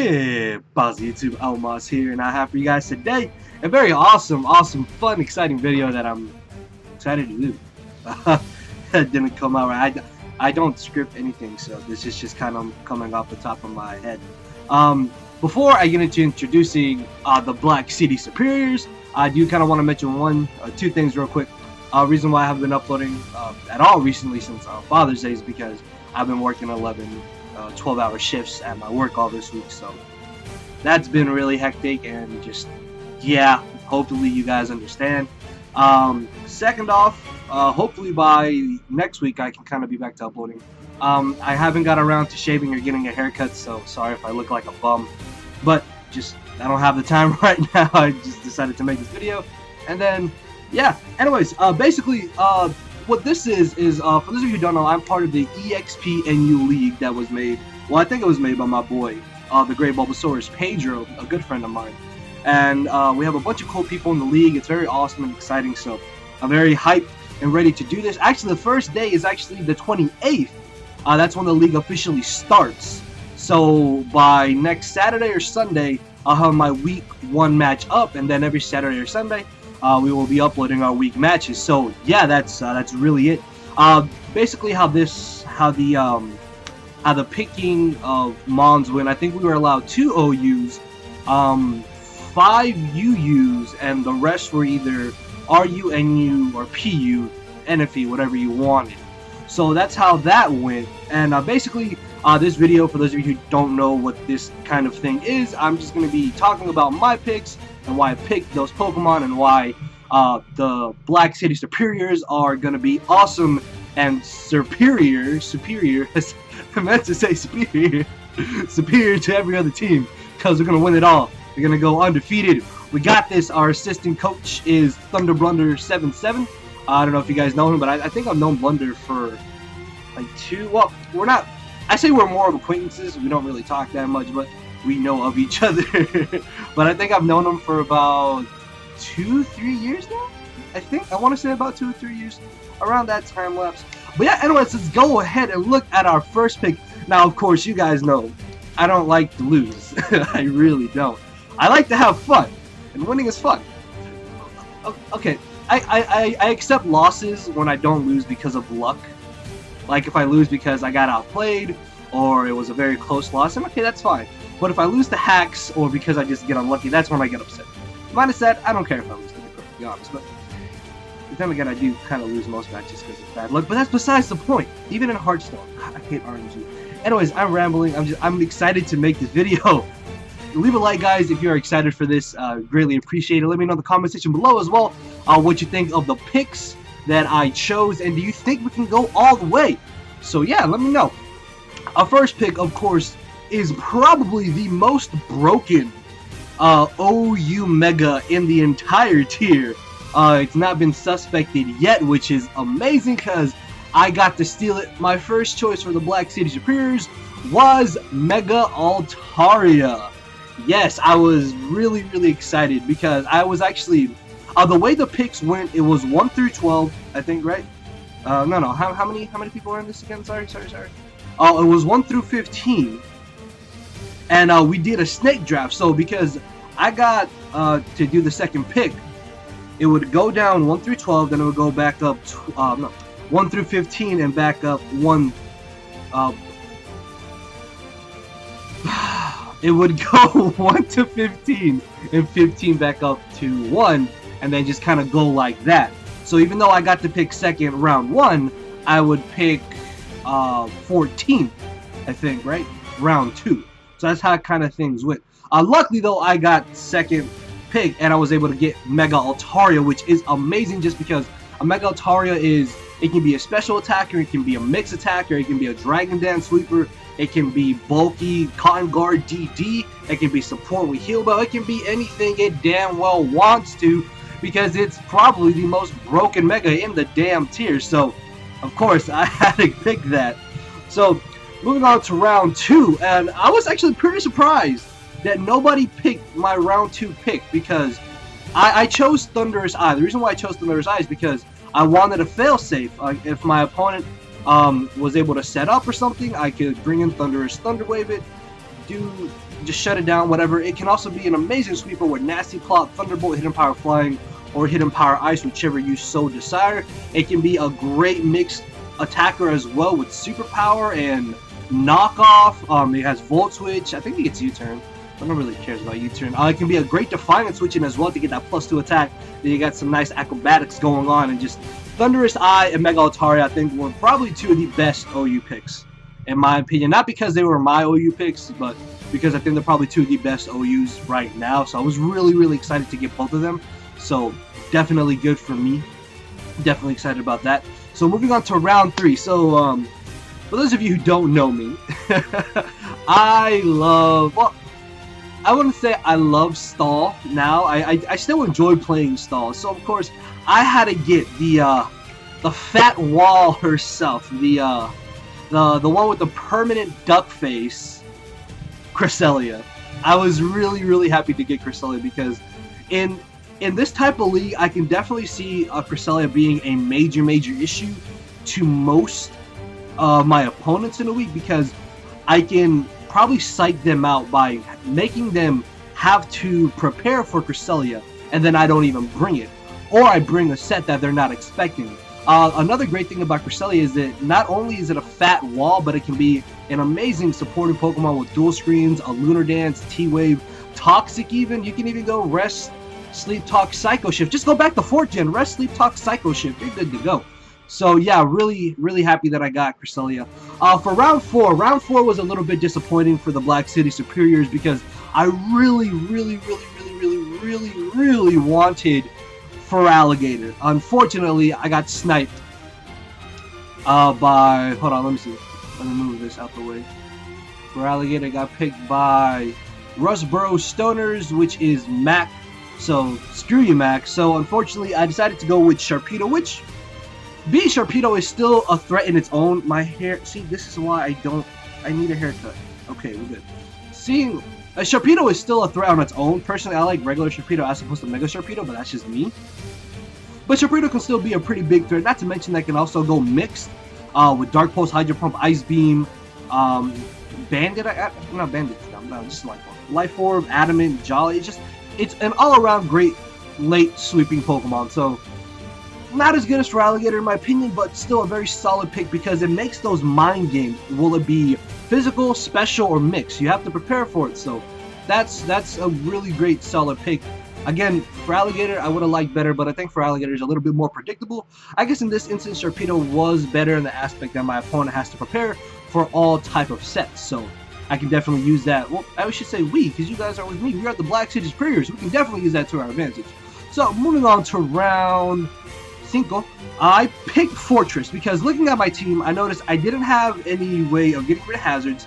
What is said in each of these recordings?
Pause YouTube, Almas here, and I have for you guys today a very awesome, fun, exciting video that I'm excited to do. That didn't come out right. I don't script anything, so this is just kind of coming off the top of my head. Before I get into introducing the Black City Serperiors, I do kind of want to mention two things real quick. Reason why I haven't been uploading at all recently since Father's Day is because I've been working 12-hour shifts at my work all this week, so that's been really hectic, and just, yeah, hopefully you guys understand. Second off, hopefully by next week I can kind of be back to uploading. I haven't got around to shaving or getting a haircut, so sorry if I look like a bum, but just I don't have the time right now. I just decided to make this video, and then yeah, anyways, basically what this is for those of you who don't know, I'm part of the EXPNU league that was made, well, I think it was made by my boy, the Great Bulbasaur's Pedro, a good friend of mine. And we have a bunch of cool people in the league. It's very awesome and exciting, so I'm very hyped and ready to do this. Actually, the first day is actually the 28th. That's when the league officially starts. So by next Saturday or Sunday, I'll have my week 1 match up, and then every Saturday or Sunday, we will be uploading our week matches. So yeah, that's really it. Basically, how the picking of Mons went. I think we were allowed 2 OUs, 5 UUs, and the rest were either RU, NU, or PU, NFE, whatever you wanted. So that's how that went. And basically, this video, for those of you who don't know what this kind of thing is, I'm just going to be talking about my picks and why I picked those Pokemon, and why the Black City Serperiors are going to be awesome and superior, I meant to say superior to every other team, because we're going to win it all. We're going to go undefeated. We got this. Our assistant coach is Thundurblunder77. I don't know if you guys know him, but I think I've known Blunder for like 2, well, we're not, I say we're more of acquaintances. We don't really talk that much, but we know of each other. But I think I've known him for about 2-3 years now. I want to say about 2 or 3 years, around that time lapse. But yeah, anyways, let's go ahead and look at our first pick. Now, of course, you guys know I don't like to lose. I really don't. I like to have fun, and winning is fun. Okay, I accept losses when I don't lose because of luck. Like if I lose because I got outplayed, or it was a very close loss, and okay, that's fine. But if I lose to hacks, or because I just get unlucky, that's when I get upset. Minus that, I don't care if I lose, to be perfectly honest. But then again, I do kind of lose most matches because of bad luck. But that's besides the point. Even in Hearthstone, I hate RNG. Anyways, I'm rambling. I'm excited to make this video. Leave a like, guys, if you're excited for this. Greatly appreciate it. Let me know in the comment section below as well what you think of the picks that I chose, and do you think we can go all the way? So yeah, let me know. Our first pick, of course, is probably the most broken OU Mega in the entire tier. It's not been suspected yet, which is amazing because I got to steal it. My first choice for the Black City Serperiors was Mega Altaria. Yes, I was really excited because I was actually, the way the picks went, it was 1 through 12, I think, right? No, how many people are in this again? Sorry. Oh, it was 1 through 15, and we did a snake draft. So because I got to do the second pick, it would go down 1 through 12, then it would go back up 1 through 15, and back up 1. It would go 1 to 15, and 15 back up to 1, and then just kind of go like that. So even though I got to pick second round 1, I would pick 14, I think, right? Round 2. So that's how kind of things went. Luckily though, I got second pick, and I was able to get Mega Altaria, which is amazing just because a Mega Altaria it can be a special attacker, it can be a mix attacker, it can be a Dragon Dance sweeper, it can be bulky Cotton Guard DD, it can be support with Heal Bell, it can be anything it damn well wants to, because it's probably the most broken Mega in the damn tier. So of course I had to pick that. So moving on to round 2, and I was actually pretty surprised that nobody picked my round 2 pick, because I chose Thundurus Eye. The reason why I chose Thundurus Eye is because I wanted a failsafe. If my opponent was able to set up or something, I could bring in Thundurus, Thunderwave it, do just shut it down, whatever. It can also be an amazing sweeper with Nasty Plot, Thunderbolt, Hidden Power Flying, or Hidden Power Ice, whichever you so desire. It can be a great mixed attacker as well with Superpower and Knockoff. It has Volt Switch. I think it gets U-Turn. I don't really cares about U-Turn. It can be a great Defiant switching as well to get that +2 attack. Then you got some nice acrobatics going on, and just Thundurus Eye and Mega Altaria, I think, were probably two of the best OU picks, in my opinion. Not because they were my OU picks, but because I think they're probably two of the best OUs right now. So I was really, really excited to get both of them. So definitely good for me. Definitely excited about that. So moving on to round 3. So for those of you who don't know me, I wouldn't say I love Stall now. I still enjoy playing Stall. So of course I had to get the fat wall herself, the one with the permanent duck face, Cresselia. I was really, really happy to get Cresselia because in this type of league, I can definitely see Cresselia being a major issue to most my opponents in the week, because I can probably psych them out by making them have to prepare for Cresselia, and then I don't even bring it, or I bring a set that they're not expecting. Another great thing about Cresselia is that not only is it a fat wall, but it can be an amazing supporting Pokemon with dual screens, a Lunar Dance, T-Wave, Toxic even. You can even go Rest, Sleep Talk, Psycho Shift. Just go back to 4th Gen, Rest, Sleep Talk, Psycho Shift. You're good to go. So yeah, really, really happy that I got Cresselia. For round 4 was a little bit disappointing for the Black City Serperiors because I really wanted Feraligatr. Unfortunately, I got sniped by, hold on, let me see. Let me move this out the way. Feraligatr got picked by Rustboro Stoners, which is Mac. So screw you, Mac. So unfortunately, I decided to go with Sharpedo, which being Sharpedo is still a threat in its own. My hair, see, this is why I need a haircut. Okay, we're good. Seeing Sharpedo is still a threat on its own. Personally, I like regular Sharpedo as opposed to Mega Sharpedo, but that's just me. But Sharpedo can still be a pretty big threat. Not to mention that can also go mixed with Dark Pulse, Hydro Pump, Ice Beam, Bandit. Not Bandit. No, just Life Orb, Adamant, Jolly. It's an all-around great late sweeping Pokemon. So not as good as Feraligatr in my opinion, but still a very solid pick because it makes those mind games. Will it be physical, special, or mixed? You have to prepare for it. So that's a really great solid pick. Again, Feraligatr I would have liked better, but I think Feraligatr is a little bit more predictable. I guess in this instance, Sharpedo was better in the aspect that my opponent has to prepare for all type of sets. So I can definitely use that. Well, I should say we, because you guys are with me. We are the Black City Serperiors. We can definitely use that to our advantage. So moving on to round 5, I picked Forretress because looking at my team, I noticed I didn't have any way of getting rid of hazards.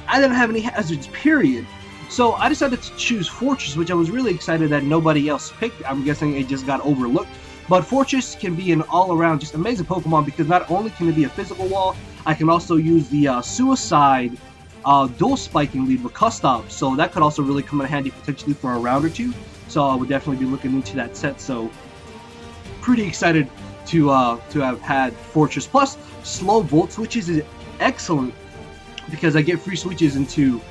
I didn't have any hazards, period. So I decided to choose Forretress, which I was really excited that nobody else picked. I'm guessing it just got overlooked. But Forretress can be an all-around just amazing Pokemon because not only can it be a physical wall, I can also use the Suicide dual spiking lead with Custop. So that could also really come in handy potentially for a round or two. So I would definitely be looking into that set. So pretty excited to have had Forretress. Plus, slow Volt switches is excellent because I get free switches into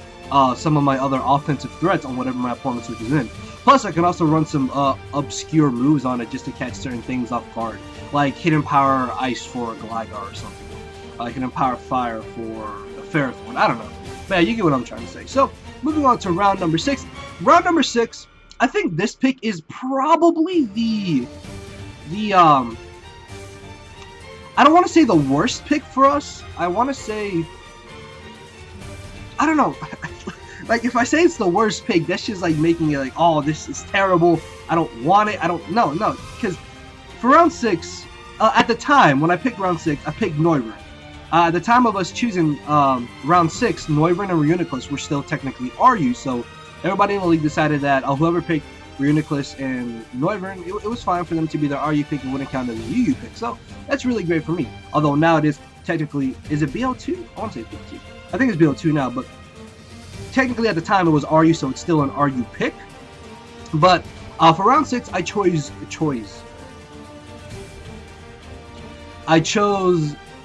some of my other offensive threats on whatever my opponent switches in. Plus, I can also run some obscure moves on it just to catch certain things off guard, like Hidden Power Ice for a Gligar or something, Hidden Power Fire for a Ferrothorn. I don't know, but yeah, you get what I'm trying to say. So, moving on to round number 6. Round number 6, I think this pick is probably the I don't want to say the worst pick for us. I want to say, I don't know. Like, if I say it's the worst pick, that's just like making it like, oh, this is terrible. I don't want it. No, because for round 6, at the time when I picked round 6, I picked Noivern. At the time of us choosing round 6, Noivern and Reuniclus were still technically RU, so everybody in the league decided that whoever picked Reuniclus and Noivern, it was fine for them to be the RU pick and wouldn't count as a UU pick. So that's really great for me. Although now it is technically, is it BL2? I want to say BL2. I think it's BL2 now, but technically at the time it was RU, so it's still an RU pick. But for round 6, I chose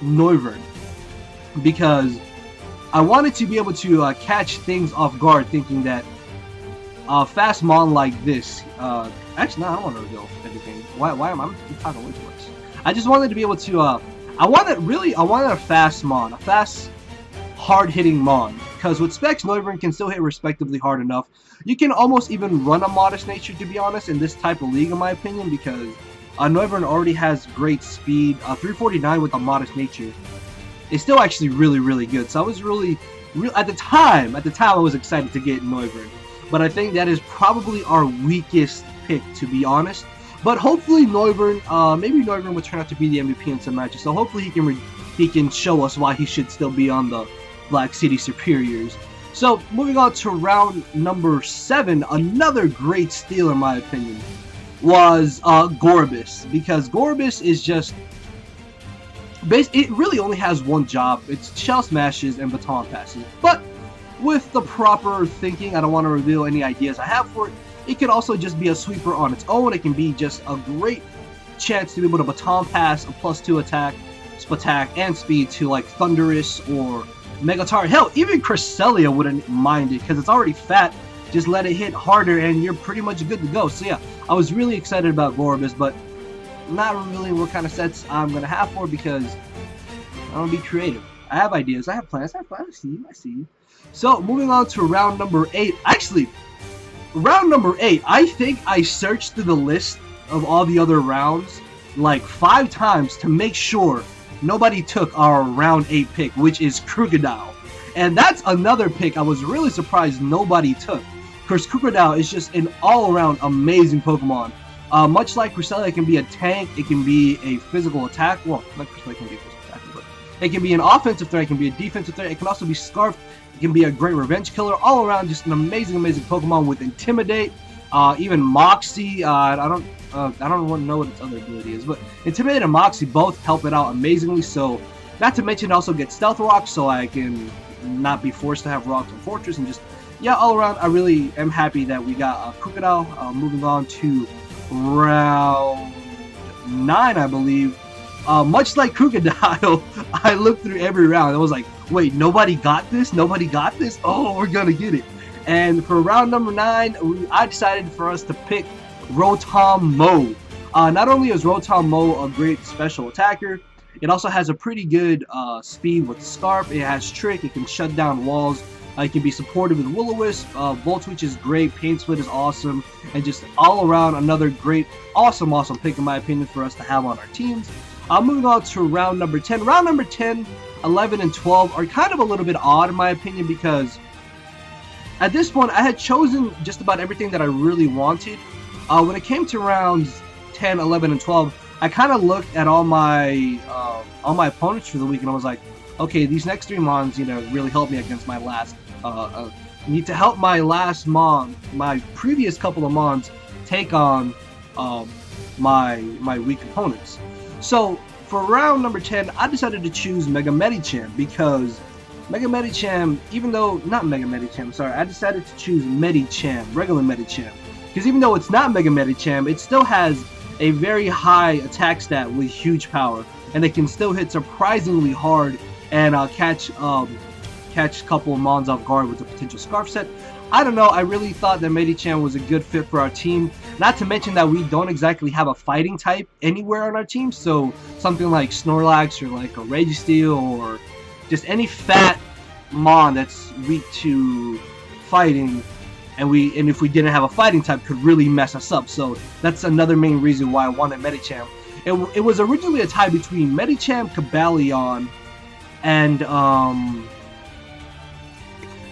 Noivern because I wanted to be able to catch things off guard, thinking that fast mon like this. Actually, no, I don't want to reveal anything. Why am I talking way too much? I just wanted to be able to. I wanted a fast mon, a fast, hard-hitting mon. Because with specs, Noivern can still hit respectively hard enough. You can almost even run a modest nature, to be honest, in this type of league, in my opinion, because Noivern already has great speed. 349 with a modest nature is still actually really, really good. So I was really at the time I was excited to get Noivern. But I think that is probably our weakest pick, to be honest. But hopefully Noivern, maybe Noivern will turn out to be the MVP in some matches. So hopefully he can show us why he should still be on the Black City Serperiors. So moving on to round number 7, another great steal in my opinion was Gorebyss, because Gorebyss is just it really only has one job. It's shell smashes and baton passes. But with the proper thinking, I don't want to reveal any ideas I have for it. It could also just be a sweeper on its own. It can be just a great chance to be able to baton pass a +2 attack, and speed to like Thundurus or Altaria. Hell, even Cresselia wouldn't mind it because it's already fat. Just let it hit harder and you're pretty much good to go. So yeah, I was really excited about Gorebyss, but not revealing what kind of sets I'm going to have for it because I want to be creative. I have ideas, I have plans, I see you. So moving on to round number 8. Actually, round number 8, I think I searched through the list of all the other rounds like 5 times to make sure nobody took our round 8 pick, which is Krookodile. And that's another pick I was really surprised nobody took. Because Krookodile is just an all-around amazing Pokemon. Much like Cresselia, it can be a tank, it can be a physical attack. Well, not Cresselia can be a physical attack, but it can be an offensive threat, it can be a defensive threat, it can also be Scarfed, it can be a great revenge killer. All around, just an amazing Pokemon with Intimidate, even Moxie. I don't know what its other ability is, but Intimidate and Moxie both help it out amazingly. So, not to mention, also get Stealth Rock, so I can not be forced to have Rocks and Forretress, and just, yeah, all around, I really am happy that we got Krookodile. Moving on to round 9, I believe. Much like Krookodile, I looked through every round. I was like, wait, nobody got this? Nobody got this? Oh, we're gonna get it. And for round number 9, I decided for us to pick Rotom-Mow. Not only is Rotom-Mow a great special attacker, it also has a pretty good speed with Scarf. It has Trick, it can shut down walls, it can be supported with Will-O-Wisp, Volt Switch is great, Pain Split is awesome, and just all around another great, awesome pick in my opinion for us to have on our teams. Moving on to round number 10. Round number 10, 11, and 12 are kind of a little bit odd in my opinion because at this point I had chosen just about everything that I really wanted. When it came to rounds 10, 11, and 12, I kind of looked at all my opponents for the week and I was like, okay, these next 3 mons, really help me against my last. Need to help my last mon, my previous couple of mons, take on my weak opponents. So for round number 10, I decided to choose Mega Medicham because Mega Medicham, even though not Mega Medicham, sorry, I decided to choose Medicham, regular Medicham, because even though it's not Mega Medicham, it still has a very high attack stat with huge power, and it can still hit surprisingly hard and catch a couple of mons off guard with a potential Scarf set. I don't know, I really thought that Medicham was a good fit for our team. Not to mention that we don't exactly have a fighting type anywhere on our team, so something like Snorlax or like a Registeel or just any fat mon that's weak to fighting, and if we didn't have a fighting type could really mess us up. So that's another main reason why I wanted Medicham. It was originally a tie between Medicham, Cobalion, and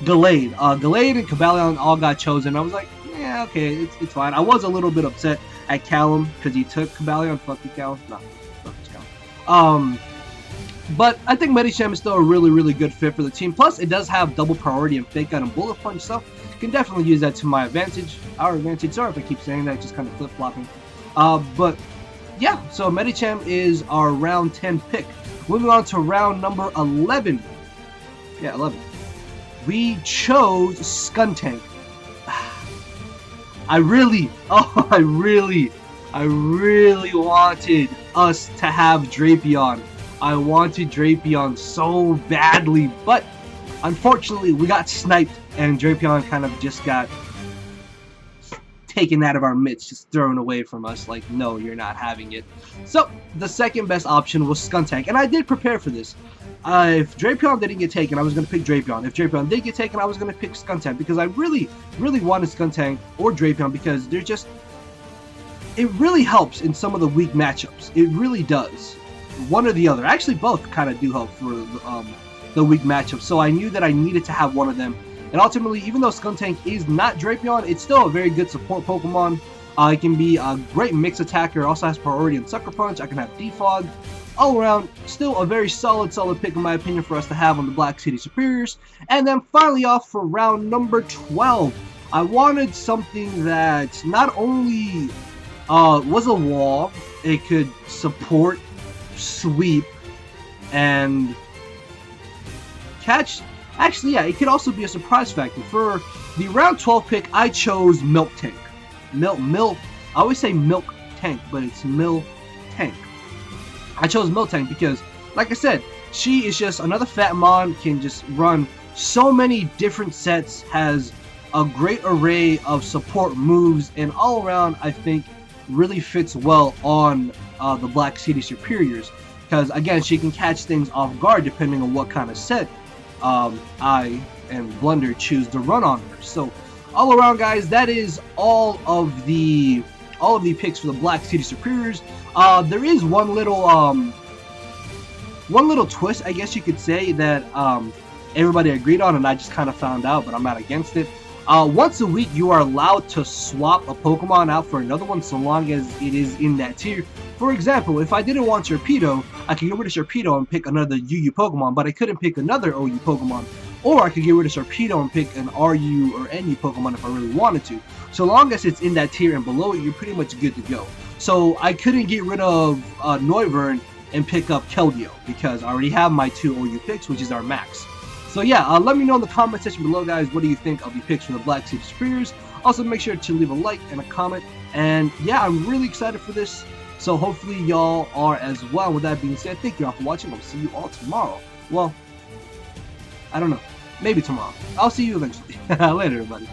Gallade. Gallade and Cobalion all got chosen. I was like, yeah, okay, it's fine. I was a little bit upset at Callum because he took Cobalion. Fuck you, Callum. No, fuck you, Callum. But I think Medicham is still a really good fit for the team. Plus, it does have double priority and Fake Gun and Bullet Punch, so can definitely use that to my advantage. Our advantage. Sorry if I keep saying that, just kind of flip-flopping. But yeah, so Medicham is our round 10 pick. Moving on to round number 11. Yeah, 11. We chose Skuntank. I really wanted us to have Drapion. I wanted Drapion so badly, but unfortunately, we got sniped, and Drapion kind of just got taken out of our midst, just thrown away from us, like, no, you're not having it. So, the second best option was Skuntank, and I did prepare for this. If Drapion didn't get taken, I was going to pick Drapion. If Drapion did get taken, I was going to pick Skuntank, because I really, really wanted Skuntank or Drapion, because they're just, it really helps in some of the weak matchups. It really does. One or the other. Actually, both kind of do help for the weak matchups, so I knew that I needed to have one of them. And ultimately, even though Skuntank is not Drapion, it's still a very good support Pokemon. It can be a great mix attacker. It also has priority and Sucker Punch. I can have Defog. All around, still a very solid pick in my opinion for us to have on the Black City Serperiors. And then finally off for round number 12, I wanted something that not only was a wall, it could support, sweep, and catch. Actually, yeah, it could also be a surprise factor. For the round 12 pick, I chose Miltank. I always say Milk Tank, but it's Miltank. I chose Miltank because, like I said, she is just another fat mon, can just run so many different sets, has a great array of support moves, and all around, I think, really fits well on the Black City Serperiors. Because, again, she can catch things off guard depending on what kind of set I and Blunder choose to run on her. So all around, guys, that is all of the picks for the Black City Serperiors. There is one little twist, I guess you could say, that everybody agreed on, and I just kind of found out, but I'm not against it. Once a week, you are allowed to swap a Pokemon out for another one, so long as it is in that tier. For example, if I didn't want Sharpedo, I could get rid of Sharpedo and pick another UU Pokemon, but I couldn't pick another OU Pokemon. Or I could get rid of Sharpedo and pick an RU or NU Pokemon if I really wanted to. So long as it's in that tier and below it, you're pretty much good to go. So I couldn't get rid of Noivern and pick up Keldeo, because I already have my 2 OU picks, which is our max. So yeah, let me know in the comment section below, guys, what do you think of the picks from the Black City Serperiors. Also, make sure to leave a like and a comment. And yeah, I'm really excited for this. So hopefully y'all are as well. With that being said, thank you all for watching. I'll see you all tomorrow. Well, I don't know. Maybe tomorrow. I'll see you eventually. Later, everybody.